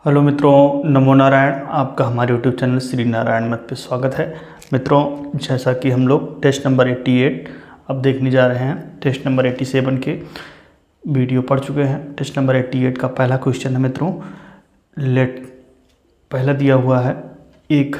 Hello मित्रों, नमो नारायण। आपका हमारे यूट्यूब चैनल श्री नारायण मत पे स्वागत है। मित्रों, जैसा कि हम लोग टेस्ट नंबर 88 अब देखने जा रहे हैं। टेस्ट नंबर 87 के वीडियो पढ़ चुके हैं। टेस्ट नंबर 88 का पहला क्वेश्चन है मित्रों, लेट पहला दिया हुआ है एक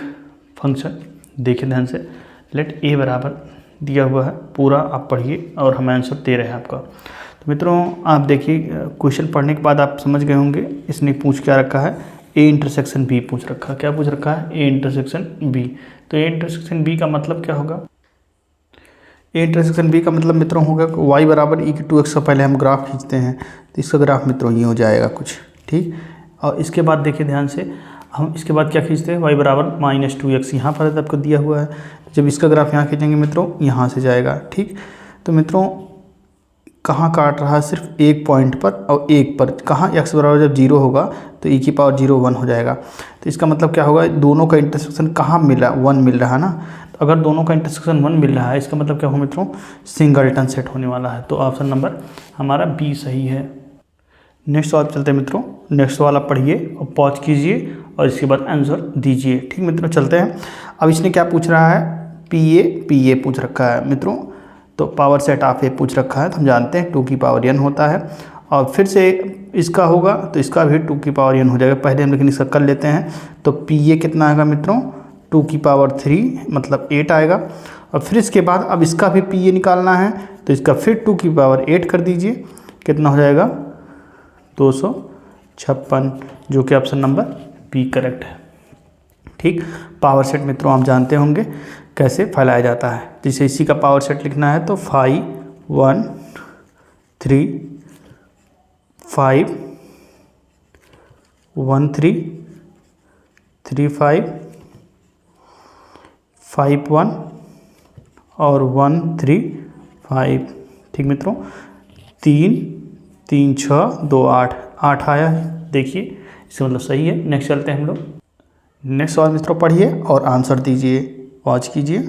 फंक्शन, देखिए ध्यान से। लेट ए बराबर दिया हुआ है, पूरा आप पढ़िए और हम आंसर दे रहे हैं आपका। तो मित्रों आप देखिए, क्वेश्चन पढ़ने के बाद आप समझ गए होंगे इसने पूछ क्या रखा है। ए इंटरसेक्शन बी पूछ रखा है। क्या पूछ रखा है? A intersection B. तो ए इंटरसेक्शन बी का मतलब क्या होगा? ए इंटरसेक्शन बी का मतलब मित्रों होगा y बराबर ई की 2x का पहले हम ग्राफ खींचते हैं, तो इसका ग्राफ मित्रों ये हो जाएगा कुछ, ठीक। और इसके बाद देखिए ध्यान से, हम इसके बाद क्या खींचते हैं? y बराबर -2x यहाँ पर आपको दिया हुआ है। जब इसका ग्राफ यहाँ खींचेंगे मित्रों, यहाँ से जाएगा, ठीक। तो मित्रों कहाँ काट रहा है? सिर्फ एक पॉइंट पर और एक पर। कहाँ? x बराबर जब 0 होगा तो e की पावर 0 1 हो जाएगा। तो इसका मतलब क्या होगा? दोनों का इंटरसेक्शन कहाँ मिल रहा है? 1 मिल रहा है ना। तो अगर दोनों का इंटरसेक्शन 1 मिल रहा है, इसका मतलब क्या हो मित्रों? सिंगलटन सेट होने वाला है। तो ऑप्शन नंबर हमारा बी सही है। नेक्स्ट सवाल चलते हैं मित्रों। नेक्स्ट सवाल आप पढ़िए और पॉज कीजिए और इसके बाद आंसर दीजिए, ठीक मित्रों। चलते हैं। अब इसने क्या पूछ रहा है? पी ए पूछ रखा है मित्रों। तो पावर सेट ऑफ ए पूछ रखा है, तो हम जानते हैं 2 की पावर n होता है। और फिर से इसका होगा तो इसका भी 2 की पावर n हो जाएगा। पहले हम लेकिन इसका कर लेते हैं। तो पी ए कितना आएगा मित्रों? 2 की पावर 3 मतलब 8 आएगा। और फिर इसके बाद अब इसका भी पी ए निकालना है, तो इसका फिर 2 की पावर 8 कर दीजिए, कितना हो जाएगा? 256, जो कि ऑप्शन नंबर बी करेक्ट है, ठीक। पावर सेट मित्रों आप जानते होंगे कैसे फैलाया जाता है। जैसे इसी का पावर सेट लिखना है तो 5 1 3 5 1 3 3 5 5 1 और 1 3 5, ठीक मित्रों। 3 3 6 2 8 8 आया है, देखिए इसका मतलब सही है। नेक्स्ट चलते हैं हम लोग। नेक्स्ट सवाल मित्रों पढ़िए और आंसर दीजिए, वॉच कीजिए।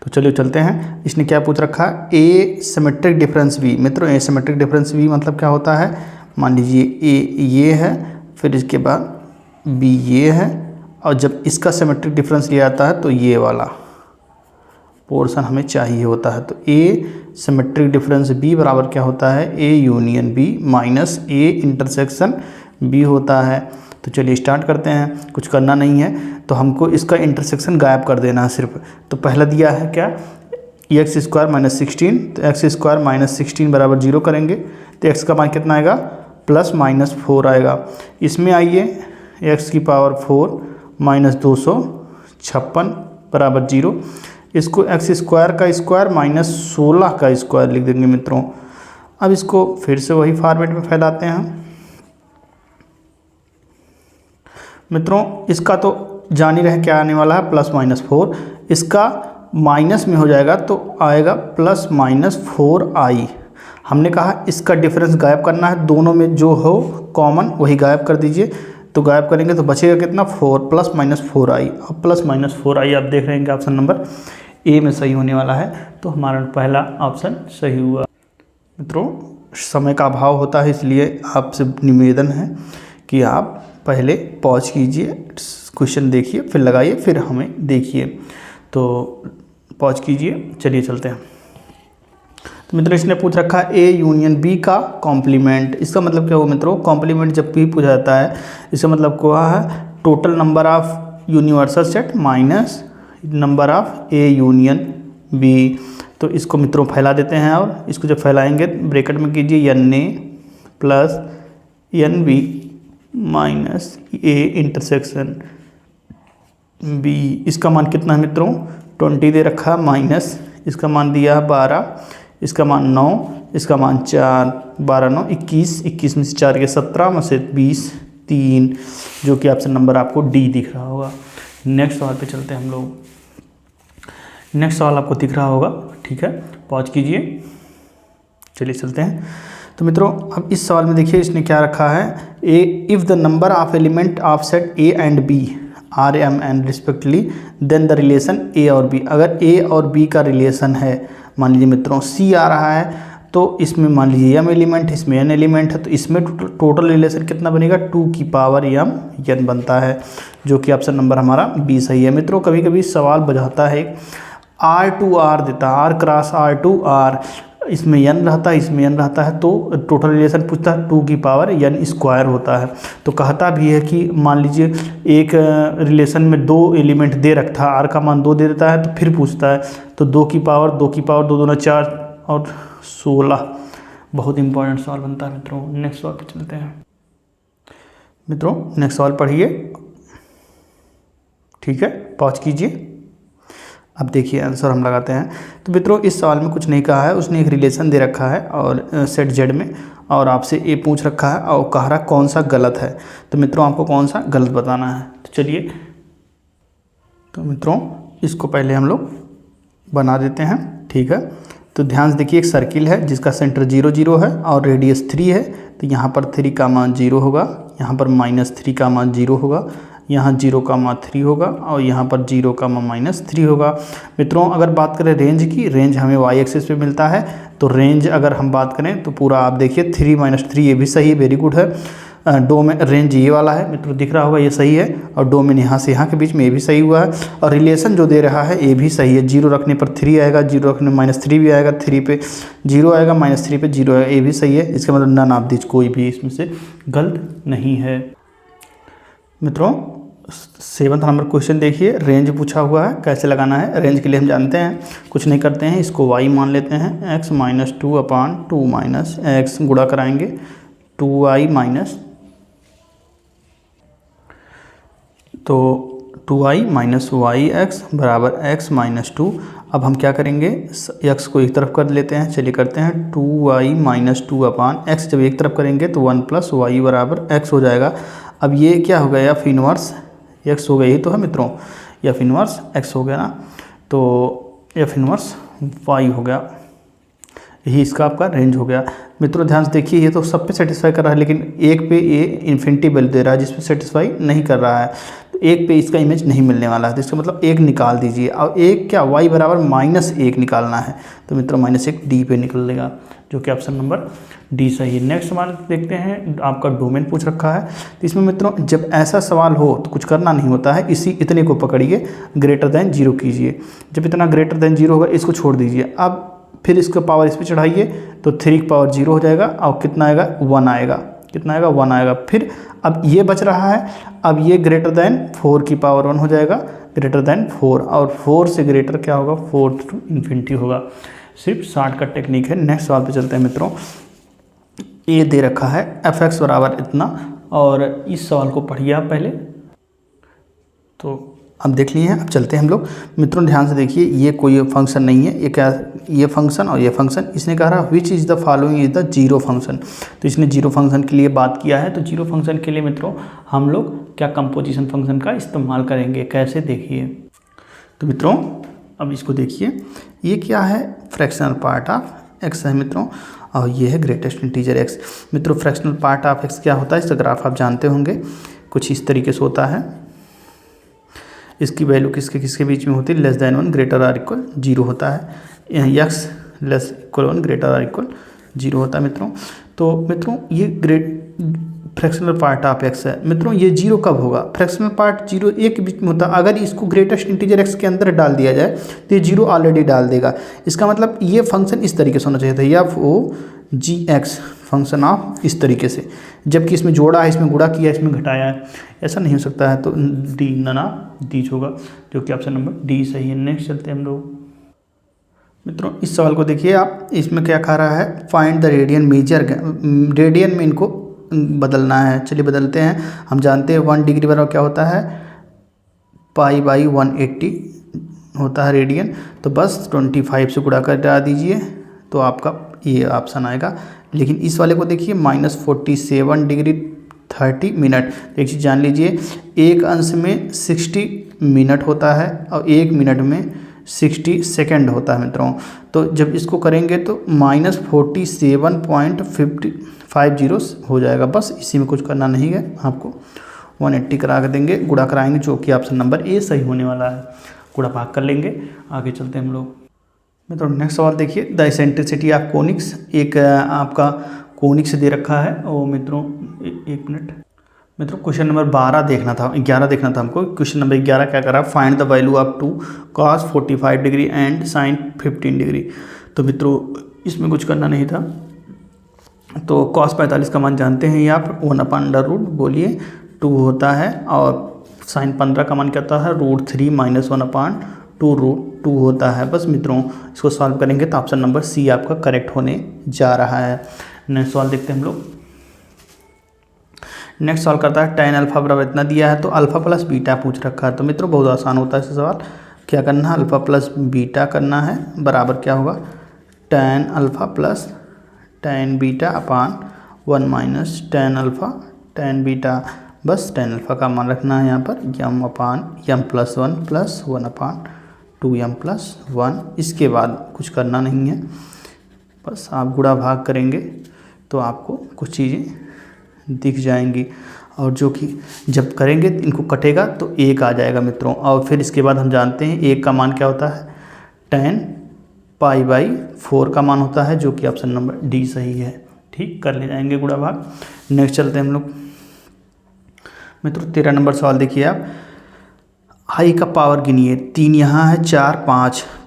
तो चलिए चलते हैं। इसने क्या पूछ रखा है? ए सिमेट्रिक डिफरेंस बी। मित्रों ए सिमेट्रिक डिफरेंस बी मतलब क्या होता है? मान लीजिए ए ये है, फिर इसके बाद बी ये है, और जब इसका सिमेट्रिक डिफरेंस लिया जाता है तो ये वाला पोर्शन हमें चाहिए होता है। तो ए सिमेट्रिक डिफरेंस बी बराबर क्या होता है? A union B minus A intersection B होता है। तो चलिए स्टार्ट करते हैं। कुछ करना नहीं है, तो हमको इसका इंटरसेक्शन गायब कर देना है सिर्फ। तो पहला दिया है क्या? X square minus 16। तो एक्स स्क्वायर माइनस 16 बराबर 0 करेंगे तो एक्स का मान कितना आएगा? +-4 आएगा। इसमें आइए, एक्स की पावर 4 माइनस 256 बराबर 0। इसको एक्स स्क्वायर का स्क्वायर माइनस 16 का स्क्वायर लिख देंगे मित्रों। अब इसको फिर से वही फॉर्मेट में फैलाते हैं मित्रों। इसका तो जान ही रहे क्या आने वाला है, +-4। इसका माइनस में हो जाएगा तो आएगा +-4i। हमने कहा इसका डिफरेंस गायब करना है, दोनों में जो हो कॉमन वही गायब कर दीजिए। तो गायब करेंगे तो बचेगा कितना? 4 +-4i। अब +-4i आप देख रहे हैं कि ऑप्शन नंबर ए में सही होने वाला है। तो हमारा पहला ऑप्शन सही हुआ। मित्रों समय का अभाव होता है, इसलिए आपसे निवेदन है कि आप पहले पॉज कीजिए, क्वेश्चन देखिए, फिर लगाइए, फिर हमें देखिए। तो पॉज कीजिए, चलिए चलते हैं। तो मित्रों इसने पूछ रखा है ए यूनियन बी का कॉम्प्लीमेंट। इसका मतलब क्या हुआ मित्रों? कॉम्प्लीमेंट जब भी पूछा जाता है, इसका मतलब क्या है? Total number of universal set minus number of A union B. तो इसको मित्रों फैला देते हैं, और इसको जब फैलाएंगे ब्रैकेट में कीजिए n A plus n B minus A intersection B. इसका मान कितना है मित्रों? 20 दे रखा है, माइनस इसका मान दिया है 12, इसका मान 9, इसका मान 4, 12 9 21, 21 में से 4 के 17 में से 20 3, जो कि ऑप्शन नंबर आपको डी दिख रहा होगा। नेक्स्ट सवाल पे चलते हैं हम लोग। नेक्स्ट सवाल आपको दिख रहा होगा, ठीक है, पॉज कीजिए, चलिए चलते हैं। तो मित्रों अब इस सवाल में देखिए इसने क्या रखा है? A if the number of element of set A and B are m n respectively then the relation A और बी। अगर ए और बी का रिलेशन है, मान लीजिए मित्रों सी आ रहा है, तो इसमें मान लीजिए m एलिमेंट है, इसमें n एलिमेंट है, तो इसमें टोटल रिलेशन कितना बनेगा 2 की पावर m बनता है, जो कि ऑप्शन नंबर हमारा बी सही है। मित्रों कभी कभी सवाल बजाता है R2R देता है, R क्रॉस R2R, इसमें n रहता है, इसमें n रहता है, तो टोटल रिलेशन पूछता है 2 की पावर n स्क्वायर होता है। तो कहता भी है कि मान लीजिए एक रिलेशन में 2 एलिमेंट दे रखा है, r का मान 2 दे देता है, तो फिर पूछता है तो 2 की पावर 2 दूना 4 और 16। बहुत इंपॉर्टेंट सवाल बनता है मित्रों। नेक्स्ट सवाल पर चलते हैं। मित्रों नेक्स्ट सवाल पढ़िए, ठीक है, पॉज कीजिए। अब देखिए आंसर हम लगाते हैं। तो मित्रों इस सवाल में कुछ नहीं कहा है, उसने एक रिलेशन दे रखा है और सेट जेड में, और आपसे ए पूछ रखा है और कह रहा कौन सा गलत है। तो मित्रों आपको कौन सा गलत बताना है। तो चलिए, तो मित्रों इसको पहले हम लोग बना देते हैं, ठीक है। तो ध्यान से देखिए, एक सर्किल है जिसका सेंटर 0 0 है और रेडियस 3 है। तो यहाँ पर 3 का मान 0 होगा, यहाँ पर -3 का मान 0 होगा, यहाँ 0 का मान 3 होगा और यहाँ पर 0 का मान -3 होगा। मित्रों अगर बात करें रेंज की, रेंज हमें y एक्सिस पे मिलता है, तो रेंज अगर हम बात करें तो पूरा आप देखिए 3 - 3 ये भी सही है, वेरी गुड है। डोमेन रेंज ये वाला है मित्रों, दिख रहा होगा ये सही है, और डोमेन यहाँ से यहाँ के बीच में ये भी सही हुआ है, और रिलेशन जो दे रहा है ये भी सही है। 0 रखने पर 3 आएगा, 0 रखने -3 भी आएगा, 3 पे 0 आएगा, -3 पे 0 आएगा, ये भी सही है। इसका मतलब नन ऑफ दिस, कोई भी इसमें से गलत नहीं है। मित्रों 7वां नंबर क्वेश्चन देखिए, रेंज पूछा हुआ है, कैसे लगाना है। रेंज के लिए हम जानते हैं, कुछ नहीं करते हैं, इसको y मान लेते हैं, x - 2/2 - x गुणा कराएंगे 2y माइनस, तो 2y - yx बराबर x - 2। अब हम क्या करेंगे, x को एक तरफ कर लेते हैं, चलिए करते हैं 2y - 2/x, जब एक तरफ करेंगे तो 1 + y बराबर x हो जाएगा। अब ये क्या हो गया, f इनवर्स x हो गया, यही तो है मित्रों, f इनवर्स x हो गया ना, तो f इनवर्स y हो गया, यही इसका आपका रेंज हो गया। मित्रों ध्यान से देखिए, ये तो सब पे सेटिस्फाई कर रहा है, लेकिन एक पे ये इन्फिनिटी वैल्यू दे रहा है जिसपे सेटिस्फाई नहीं कर रहा है, तो एक पे इसका इमेज नहीं मिलने वाला है, तो इसका मतलब एक निकाल दीजिए। और एक क्या, y बराबर -1 निकालना है, तो मित्रों -1 डी पे निकलेगा, जो कि ऑप्शन नंबर डी सही है। नेक्स्ट सवाल देखते हैं, आपका डोमेन पूछ रखा है। तो इसमें मित्रों जब ऐसा सवाल हो तो कुछ करना नहीं होता है, इतने को पकड़िए, >0 कीजिए। जब इतना >0 होगा इसको छोड़ दीजिए। अब फिर इसको पावर इस पर चढ़ाइए तो 3 की पावर 0 हो जाएगा, और कितना आएगा 1 आएगा, कितना आएगा 1 आएगा। फिर अब ये बच रहा है, अब ये >4 की पावर 1 हो जाएगा, >4, और 4 से ग्रेटर क्या होगा, 4 to ∞ होगा। सिर्फ शॉर्टकट टेक्निक है। नेक्स्ट सवाल पे चलते हैं मित्रों। ये दे रखा है f(x) बराबर इतना, और इस सवाल को पढ़िए आप पहले, तो अब देख लिए हैं। अब चलते हैं हम लोग। मित्रों ध्यान से देखिए, ये कोई फंक्शन नहीं है, ये क्या, ये फंक्शन और ये फंक्शन। इसने कहा which is the following is the zero function, तो इसने जीरो फंक्शन के लिए बात किया है। तो जीरो फंक्शन के लिए मित्रों हम लोग क्या कंपोजिशन फंक्शन का इस्तेमाल करेंगे, कैसे देखिए। तो मित्रों अब इसको देखिए, ये क्या है, फ्रैक्शनल पार्ट ऑफ x है मित्रों, और ये है ग्रेटेस्ट इंटीजर x। मित्रों फ्रैक्शनल पार्ट ऑफ x क्या होता है, इसका ग्राफ आप जानते होंगे, कुछ इस तरीके से होता है। इसकी वैल्यू किसके किसके बीच में होती है, <1 > 0 होता है, x <1 > 0 होता है मित्रों। तो मित्रों ये फ्रैक्शनल पार्ट ऑफ x है। मित्रों ये 0 कब होगा, फ्रैक्शनल पार्ट 0 1 के बीच में होता है। अगर इसको ग्रेटेस्ट इंटीजर x के अंदर डाल दिया जाए तो ये 0 ऑलरेडी डाल देगा। इसका मतलब ये फंक्शन इस तरीके से होना चाहिए था, f(o)g(x) फंक्शन ऑफ इस तरीके से, जबकि इसमें जोड़ा है, इसमें गुणा किया, इसमें घटाया है, ऐसा नहीं हो सकता है। तो डी नना दीज होगा, जो कि ऑप्शन नंबर डी सही है। नेक्स्ट चलते हैं हम लोग। मित्रों इस सवाल को देखिए आप, इसमें क्या कहा रहा है, find the radian major, radian में इनको बदलना है। चलिए बदलते हैं। हम जानते हैं 1 डिग्री बराबर क्या होता है, π/180 होता है रेडियन, तो बस 25 से गुणा कर डाल दीजिए तो आपका ये ऑप्शन आएगा। लेकिन इस वाले को देखिए -47 डिग्री 30 मिनट। एक चीज़ जान लीजिए, एक अंश में 60 मिनट होता है और 1 मिनट में 60 सेकेंड होता है मित्रों। तो जब इसको करेंगे तो -47.50 हो जाएगा। बस इसी में कुछ करना नहीं है, आपको 180 करा कर देंगे, गुणा कराएंगे, जो कि ऑप्शन नंबर ए सही होने वाला है। गुणा भाग कर लेंगे, आगे चलते हैं हम लोग। मित्रों नेक्स्ट सवाल देखिए, द एसेंट्रिसिटी ऑफ कोनिक्स, एक आपका कोनिक्स दे रखा है और मित्रों एक मिनट मित्रों क्वेश्चन नंबर 12 देखना था, 11 देखना था हमको। क्वेश्चन नंबर 11 क्या करा, find the value of 2 cos 45 degree and sin 15 degree. तो मित्रों इसमें कुछ करना नहीं था, तो cos 45 का मान जानते हैं आप 1/√, बोलिए 2 होता है, और sin 15 का मान क्या होता है √3 - 1/2 होता है। बस मित्रों इसको सॉल्व करेंगे तो ऑप्शन नंबर सी आपका करेक्ट होने जा रहा है। नेक्स्ट सवाल देखते हैं हम लोग। नेक्स्ट सवाल करता है tan अल्फा बराबर इतना दिया है, तो अल्फा प्लस बीटा पूछ रखा है। तो मित्रों बहुत आसान होता है इससे सवाल, क्या करना है अल्फा प्लस बीटा करना है, बराबर क्या होगा tan alpha plus tan beta अपान 1 minus tan alpha tan beta. बस tan अल्फा का मान रखना है यहाँ पर m/m+1 प्लस 1/2m+1। इसके बाद कुछ करना नहीं है, बस आप गुणा भाग करेंगे तो आपको कुछ चीज़ें दिख जाएंगी, और जो कि जब करेंगे इनको कटेगा तो 1 आ जाएगा मित्रों। और फिर इसके बाद हम जानते हैं 1 का मान क्या होता है tan π/4 का मान होता है, जो कि ऑप्शन नंबर डी सही है। ठीक, कर ले जाएंगे गुणा भाग। नेक्स्ट चलते हैं हम लोग मित्रों 13 नंबर सवाल देखिए आप, आई का पावर गिनिए, 3 यहाँ है, 4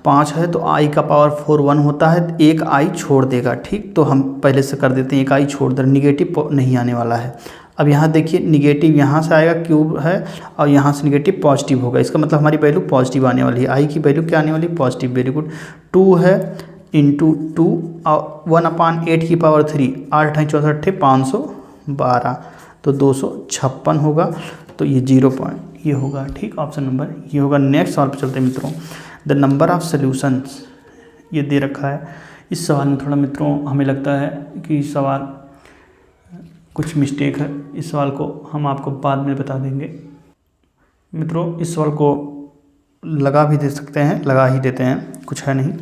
5 है, तो आई का पावर 4 1 होता है, एक आई छोड़ देगा। ठीक, तो हम पहले से कर देते हैं, एक आई छोड़ दे, निगेटिव नहीं आने वाला है। अब यहाँ देखिए निगेटिव यहाँ से आएगा, क्यूब है, और यहाँ से निगेटिव पॉजिटिव होगा, इसका मतलब हमारी वैल्यू पॉजिटिव आने वाली है। आई की वैल्यू क्या आने वाली है पॉजिटिव, वेरी गुड। 2 है इंटू 2 और 1/8 की पावर 3, 8 × 64 512, तो 256 होगा, तो ये 0 पॉइंट ये होगा। ठीक, ऑप्शन नंबर ये होगा। नेक्स्ट सवाल पर चलते हैं मित्रों, द नंबर ऑफ सोल्यूशंस ये दे रखा है। इस सवाल में थोड़ा मित्रों हमें लगता है कि सवाल कुछ मिस्टेक है, इस सवाल को हम आपको बाद में बता देंगे। मित्रों इस सवाल को लगा भी दे सकते हैं, लगा ही देते हैं, कुछ है नहीं,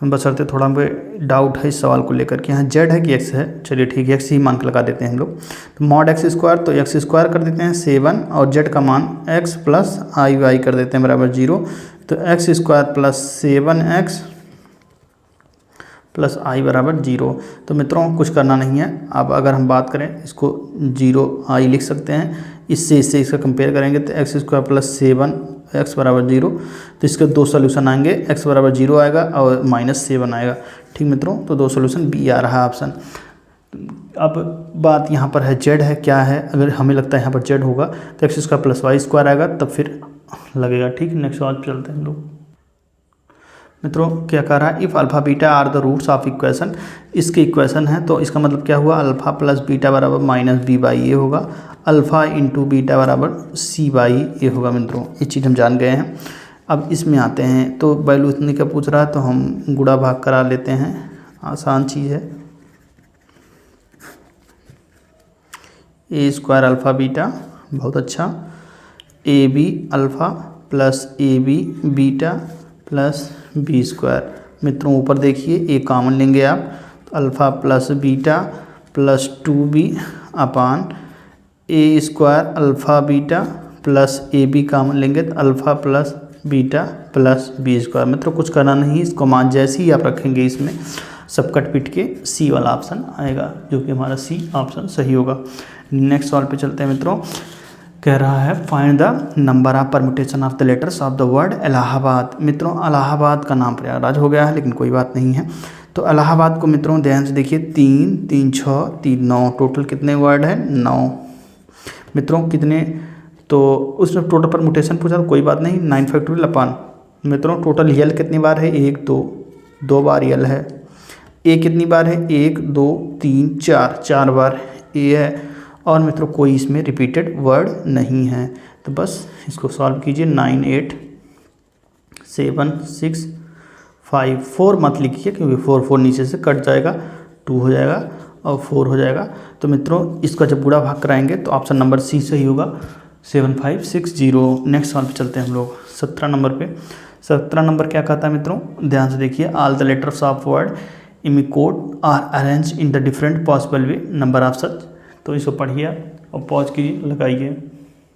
हम बशर्ते थोड़ा हमें डाउट है इस सवाल को लेकर के, यहाँ जेड है कि एक्स है, चलिए ठीक है एक्स ही मान के लगा देते हैं हम लोग। तो मॉड x², तो x² कर देते हैं 7, और जेड का मान x प्लस आई वाई कर देते हैं बराबर 0, तो x² प्लस 7x प्लस आई बराबर 0। तो मित्रों कुछ करना नहीं है। अब अगर हम बात करें इसको 0 आई लिख सकते हैं, इससे इसका कंपेयर करेंगे तो x² प्लस 7 x बराबर 0, तो इसके 2 सोल्यूशन आएंगे, x बराबर 0 आएगा और -7 आएगा। ठीक मित्रों, तो 2 सोल्यूशन बी आ रहा है ऑप्शन। अब बात यहाँ पर है जेड है क्या है, अगर हमें लगता है यहाँ पर जेड होगा तो x² प्लस y² आएगा, तब फिर लगेगा। ठीक, नेक्स्ट सवाल चलते हैं हम लोग। मित्रों क्या कह रहा है, if alpha beta are the roots of equation, इसके इक्वेशन है, तो इसका मतलब क्या हुआ अल्फ़ा प्लस बीटा बराबर -b/a होगा, अल्फ़ा इंटू बीटा बराबर c/a होगा। मित्रों ये चीज़ हम जान गए हैं। अब इसमें आते हैं, तो वैल्यू इतने का पूछ रहा है, तो हम गुणा भाग करा लेते हैं, आसान चीज़ है। a² अल्फ़ा बीटा, बहुत अच्छा, ab alpha plus ab beta plus b²। मित्रों ऊपर देखिए ए कॉमन लेंगे आप, तो alpha plus beta plus 2b अपान a² alpha beta plus ab common लेंगे तो alpha plus beta plus b²। मित्रों कुछ करना नहीं, इसको मान जैसे ही आप रखेंगे इसमें सब कट पिट के सी वाला ऑप्शन आएगा, जो कि हमारा सी ऑप्शन सही होगा। नेक्स्ट सवाल पे चलते हैं मित्रों, कह रहा है find the number of permutation of the letters of the word Allahabad. मित्रों इलाहाबाद का नाम प्रयागराज हो गया है, लेकिन कोई बात नहीं है। तो इलाहाबाद को मित्रों ध्यान से देखिए, 3 3 6 3 9, टोटल कितने वर्ड है 9। मित्रों कितने, तो उसमें टोटल परम्यूटेशन पूछा, कोई बात नहीं, 9 फैक्टोरियल अपान। मित्रों टोटल यल कितनी बार है 1 2 बार यल है, ए कितनी बार है 1 2 3 4 बार ए है, और मित्रों कोई इसमें रिपीटेड वर्ड नहीं है। तो बस इसको सॉल्व कीजिए, 9 8 7 6 5 4 मत लिखिए, क्योंकि 4 नीचे से कट जाएगा, 2 हो जाएगा और 4 हो जाएगा। तो मित्रों इसका जब गुणा भाग कराएंगे तो ऑप्शन नंबर सी सही होगा, 7560। नेक्स्ट सवाल पे चलते हैं हम लोग 17 नंबर पे। 17 नंबर क्या कहता है मित्रों, ध्यान से देखिए, all the letters of word emicode are arrange in the different possible way, number of such. तो इसको पढ़िए और पॉज कीजिए, लगाइए।